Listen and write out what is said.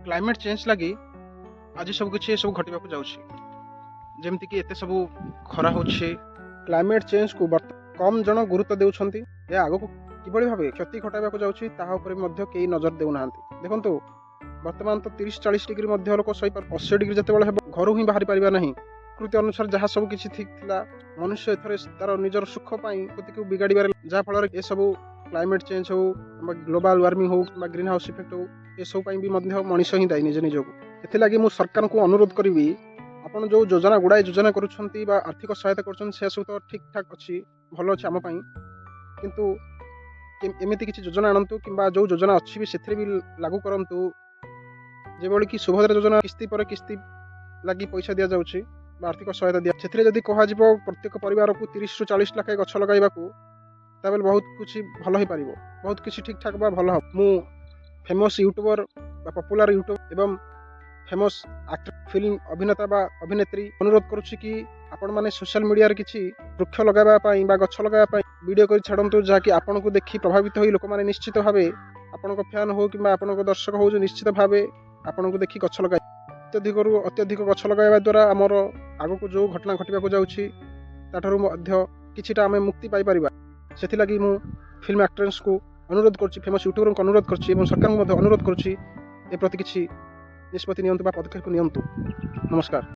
Climate change लगी आज सब किसी सब घटवा जाऊँगी जमीक एत सब खरा हो क्लाइमेट चेंज को कम जन गुरुत्व देउछंती या आगो को किभଳି भाबे क्षति घटाइबाक जाउछि ताहा उपरे मध्य केही नजर देउनाहांती। देखंतु वर्तमान तो 30-40 डिग्री मध्य लोक 80 डिग्री जतेबेले हेबो घरु ही बाहरी परिबा नहीं। प्रकृति अनुसार जहाँ सब किछि ठीक थिला मनुष्य एथरे तार निजर सुख पई प्रति को बिगाड़िबार जा फल ए सब क्लाइमेट चेंज हो ग्लोबल वार्मिंग हो ग्रीन हाउस इफेक्ट हो ए सब पई भी मध्य मनुष्य ही दायी निज निजको। एथि लागि मु सरकार को अनुरोध करिवि आपण जो योजना गुड़ाए योजना करुछंती बा आर्थिक सहायता करुछंती से सब तो ठीक ठाक अच्छी भल अच्छे आम किंतु एमती किसी योजना आणतु कि जो योजना अच्छी भी से भी लागू करंतु जेबोली कि सुभद्रा योजना किस्ती पर किस्ती लगी पैसा दि जाउछि बा आर्थिक सहायता दिया से जदि कह प्रत्येक परिवार को 30 ରୁ 40 लाख गछ लगाइबाकू तबेल बहुत कुछ भल हो पारिबो बहुत किसी ठीक ठाक बा भल मु फेमस यूट्यूबर बा पॉपुलर यूट्यूब एवं फेमस एक्टर फिल्म अभिनेता बा अभिनेत्री अनुरोध करुछि कि आपण माने सोशल मीडिया रे किछि वृक्ष लगाबा पई बा गछ लगाबा पई वीडियो कर छाडंतु जाकि आपण को देखि प्रभावित होई लोक माने निश्चित भाबे आपण को फैन हो कि आपण को दर्शक हो जो निश्चित भाबे आपण को देखि गछ लगाइ अत्यधिक गछ लगाइबा द्वारा हमर आगो को जो घटना घटिबा जाउछि ताठरू मध्य किछिटा आमे मुक्ति पाई परिबा। सेथि लागि मु फिल्म एक्ट्रेस को अनुरोध करछि फेमस यूट्यूबर को अनुरोध करछि एवं सरकार को अनुरोध करछि ए प्रति किछि निष्पत्ति नियंतु बा पदक्षेप नियंतु। नमस्कार।